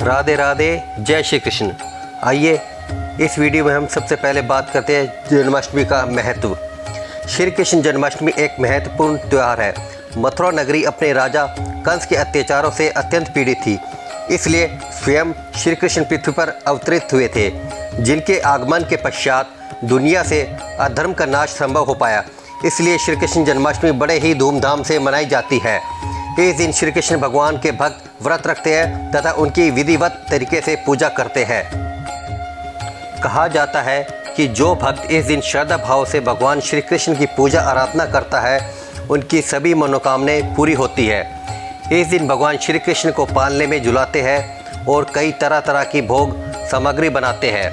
राधे राधे, जय श्री कृष्ण। आइए इस वीडियो में हम सबसे पहले बात करते हैं जन्माष्टमी का महत्व। श्री कृष्ण जन्माष्टमी एक महत्वपूर्ण त्यौहार है। मथुरा नगरी अपने राजा कंस के अत्याचारों से अत्यंत पीड़ित थी, इसलिए स्वयं श्री कृष्ण पृथ्वी पर अवतरित हुए थे, जिनके आगमन के पश्चात दुनिया से अधर्म का नाश संभव हो पाया। इसलिए श्री कृष्ण जन्माष्टमी बड़े ही धूमधाम से मनाई जाती है। इस दिन श्री कृष्ण भगवान के भक्त व्रत रखते हैं तथा उनकी विधिवत तरीके से पूजा करते हैं। कहा जाता है कि जो भक्त इस दिन श्रद्धा भाव से भगवान श्री कृष्ण की पूजा आराधना करता है, उनकी सभी मनोकामनाएं पूरी होती है। इस दिन भगवान श्री कृष्ण को पालने में झुलाते हैं और कई तरह तरह की भोग सामग्री बनाते हैं।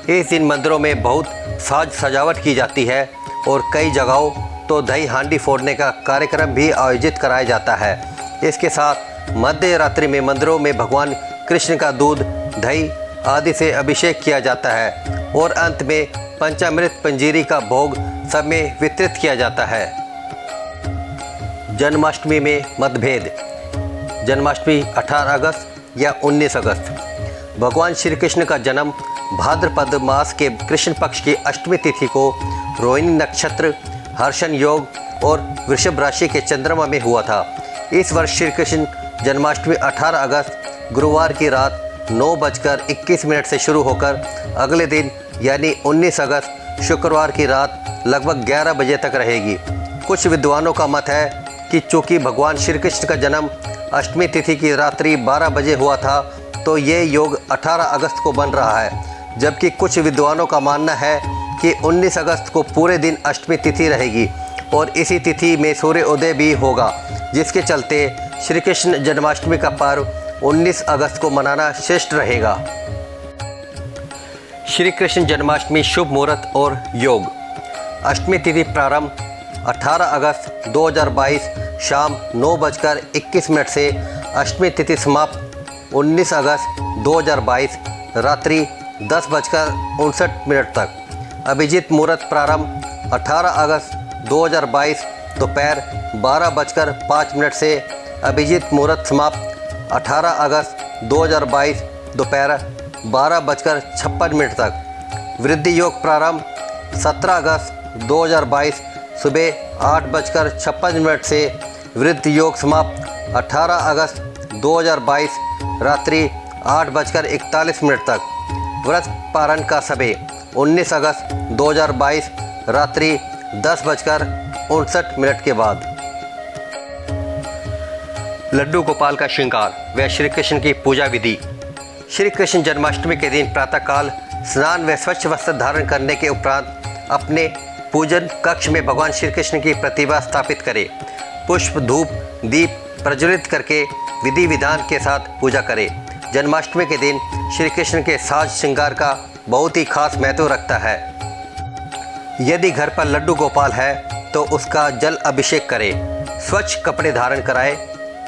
इस दिन मंदिरों में बहुत साज सजावट की जाती है और कई जगहों तो दही हांडी फोड़ने का कार्यक्रम भी आयोजित कराया जाता है। इसके साथ मध्य रात्रि में मंदिरों में भगवान कृष्ण का दूध, दही आदि से अभिषेक किया जाता है और अंत में पंचामृत पंजीरी का भोग सब में वितरित किया जाता है। जन्माष्टमी में मतभेद। जन्माष्टमी 18 अगस्त या 19 अगस्त। भगवान श्री कृष्ण का जन्म भाद्रपद मास के कृष्ण पक्ष की अष्टमी तिथि को रोहिणी नक्षत्र, हर्षण योग और वृषभ राशि के चंद्रमा में हुआ था। इस वर्ष श्री कृष्ण जन्माष्टमी 18 अगस्त गुरुवार की रात 9:21 से शुरू होकर अगले दिन यानी 19 अगस्त शुक्रवार की रात लगभग 11 बजे तक रहेगी। कुछ विद्वानों का मत है कि चूँकि भगवान श्री कृष्ण का जन्म अष्टमी तिथि की रात्रि 12 बजे हुआ था, तो ये योग 18 अगस्त को बन रहा है, जबकि कुछ विद्वानों का मानना है कि 19 अगस्त को पूरे दिन अष्टमी तिथि रहेगी और इसी तिथि में सूर्योदय भी होगा, जिसके चलते श्री कृष्ण जन्माष्टमी का पर्व 19 अगस्त को मनाना श्रेष्ठ रहेगा। श्री कृष्ण जन्माष्टमी शुभ मुहूर्त और योग। अष्टमी तिथि प्रारंभ 18 अगस्त 2022 शाम 9:21 से अष्टमी तिथि समाप्त 19 अगस्त 2022 रात्रि 10:59 तक। अभिजीत मुहूर्त प्रारंभ 18 अगस्त 2022 दोपहर 12:05 से अभिजीत मुहूर्त समाप्त 18 अगस्त 2022 दोपहर 12:56 तक। वृद्धि योग प्रारंभ 17 अगस्त 2022 सुबह 8:56 से वृद्धि योग समाप्त 18 अगस्त 2022 रात्रि 8:41 तक। व्रत पारण का समय 19 अगस्त 2022 रात्रि 10:59 के बाद। लड्डू गोपाल का श्रृंगार व श्री कृष्ण की पूजा विधि। श्री कृष्ण जन्माष्टमी के दिन प्रातःकाल स्नान व स्वच्छ वस्त्र धारण करने के उपरांत अपने पूजन कक्ष में भगवान श्री कृष्ण की प्रतिमा स्थापित करें। पुष्प, धूप, दीप प्रज्वलित करके विधि विधान के साथ पूजा करें। जन्माष्टमी के दिन श्री कृष्ण के साज श्रृंगार का बहुत ही खास महत्व रखता है। यदि घर पर लड्डू गोपाल है तो उसका जल अभिषेक करें, स्वच्छ कपड़े धारण कराएं।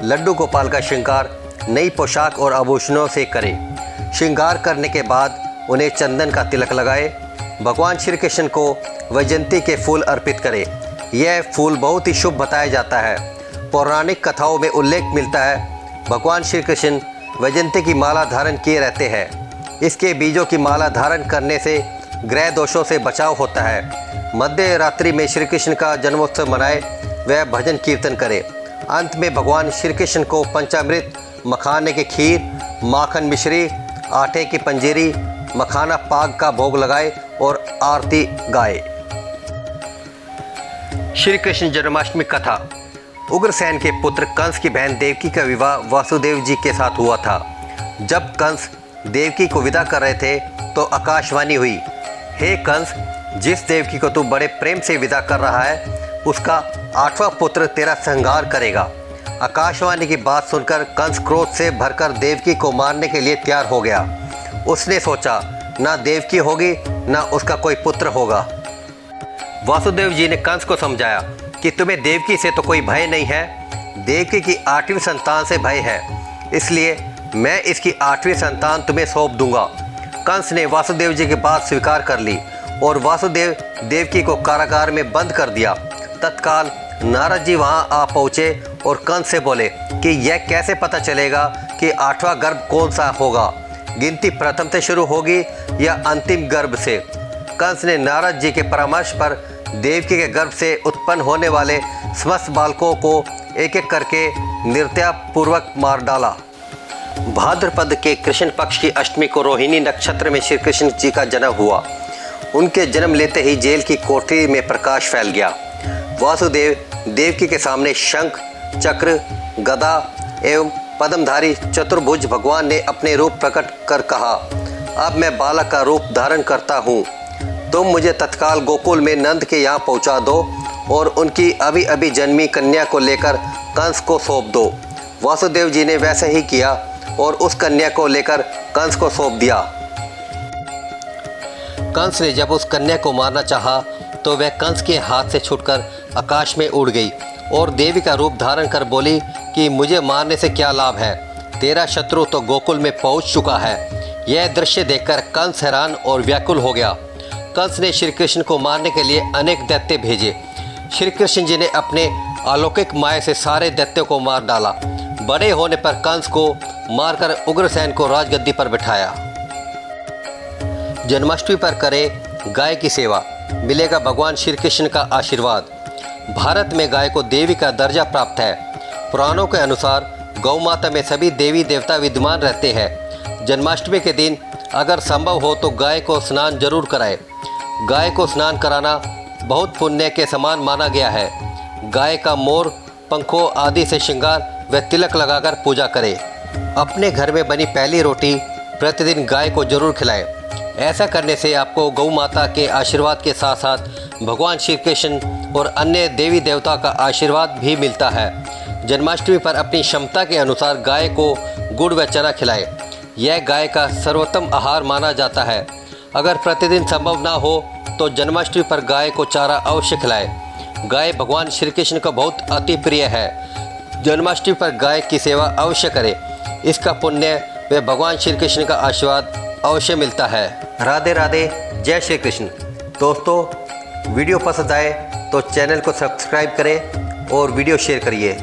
लड्डू गोपाल का श्रृंगार नई पोशाक और आभूषणों से करें। श्रृंगार करने के बाद उन्हें चंदन का तिलक लगाएं। भगवान श्री कृष्ण को वैजयंती के फूल अर्पित करें। यह फूल बहुत ही शुभ बताया जाता है। पौराणिक कथाओं में उल्लेख मिलता है भगवान श्री कृष्ण वैजयंती की माला धारण किए रहते हैं। इसके बीजों की माला धारण करने से ग्रह दोषों से बचाव होता है। मध्य रात्रि में श्री कृष्ण का जन्मोत्सव मनाएं व भजन कीर्तन करें। अंत में भगवान श्री कृष्ण को पंचामृत, मखाने की खीर, माखन मिश्री, आटे की पंजीरी, मखाना पाक का भोग लगाए और आरती गाए। श्री कृष्ण जन्माष्टमी कथा। उग्रसेन के पुत्र कंस की बहन देवकी का विवाह वासुदेव जी के साथ हुआ था। जब कंस देवकी को विदा कर रहे थे तो आकाशवाणी हुई, हे कंस, जिस देवकी को तू बड़े प्रेम से विदा कर रहा है, उसका 8वां पुत्र तेरा संहार करेगा। आकाशवाणी की बात सुनकर कंस क्रोध से भरकर देवकी को मारने के लिए तैयार हो गया। उसने सोचा, ना देवकी होगी ना उसका कोई पुत्र होगा। वासुदेव जी ने कंस को समझाया कि तुम्हें देवकी से तो कोई भय नहीं है, देवकी की 8वीं संतान से भय है, इसलिए मैं इसकी 8वीं संतान तुम्हें सौंप दूंगा। कंस ने वासुदेव जी की बात स्वीकार कर ली और वासुदेव देवकी को कारागार में बंद कर दिया। तत्काल नारद जी वहां आ पहुँचे और कंस से बोले कि यह कैसे पता चलेगा कि 8वां गर्भ कौन सा होगा, गिनती प्रथम से शुरू होगी या अंतिम गर्भ से। कंस ने नारद जी के परामर्श पर देवकी के गर्भ से उत्पन्न होने वाले समस्त बालकों को एक एक करके निर्दयपूर्वक मार डाला। भाद्रपद के कृष्ण पक्ष की अष्टमी को रोहिणी नक्षत्र में श्री कृष्ण जी का जन्म हुआ। उनके जन्म लेते ही जेल की कोठरी में प्रकाश फैल गया। वासुदेव देवकी के सामने शंख, चक्र, गदा एवं पद्मधारी चतुर्भुज भगवान ने अपने रूप प्रकट कर कहा, अब मैं बालक का रूप धारण करता हूँ। तुम मुझे तत्काल गोकुल में नंद के यहाँ पहुँचा दो और उनकी अभी अभी जन्मी कन्या को लेकर कंस को सौंप दो। वासुदेव जी ने वैसे ही किया और उस कन्या को लेकर कंस को सौंप दिया। कंस ने जब उस कन्या को मारना चाहा तो वह कंस के हाथ से छूटकर आकाश में उड़ गई और देवी का रूप धारण कर बोली कि मुझे मारने से क्या लाभ है, तेरा शत्रु तो गोकुल में पहुंच चुका है। यह दृश्य देखकर कंस हैरान और व्याकुल हो गया। कंस ने श्री कृष्ण को मारने के लिए अनेक दैत्य भेजे। श्री कृष्ण जी ने अपने अलौकिक माया से सारे दैत्यों को मार डाला। बड़े होने पर कंस को मारकर उग्रसेन को राजगद्दी पर बिठाया। जन्माष्टमी पर करें गाय की सेवा, मिलेगा भगवान श्री कृष्ण का आशीर्वाद। भारत में गाय को देवी का दर्जा प्राप्त है। पुराणों के अनुसार गौ माता में सभी देवी देवता विद्यमान रहते हैं। जन्माष्टमी के दिन अगर संभव हो तो गाय को स्नान जरूर कराएं। गाय को स्नान कराना बहुत पुण्य के समान माना गया है। गाय का मोर, पंखों आदि से श्रृंगार व तिलक लगाकर पूजा करें। अपने घर में बनी पहली रोटी प्रतिदिन गाय को जरूर खिलाएं। ऐसा करने से आपको गौ माता के आशीर्वाद के साथ साथ भगवान श्री कृष्ण और अन्य देवी देवता का आशीर्वाद भी मिलता है। जन्माष्टमी पर अपनी क्षमता के अनुसार गाय को गुड़ व चना खिलाएं। यह गाय का सर्वोत्तम आहार माना जाता है। अगर प्रतिदिन संभव ना हो तो जन्माष्टमी पर गाय को चारा अवश्य खिलाएं। गाय भगवान श्री कृष्ण का बहुत अति प्रिय है। जन्माष्टमी पर गाय की सेवा अवश्य करें। इसका पुण्य व भगवान श्री कृष्ण का आशीर्वाद अवश्य मिलता है। राधे राधे, जय श्री कृष्ण। दोस्तों, वीडियो पसंद आए तो चैनल को सब्सक्राइब करें और वीडियो शेयर करिए।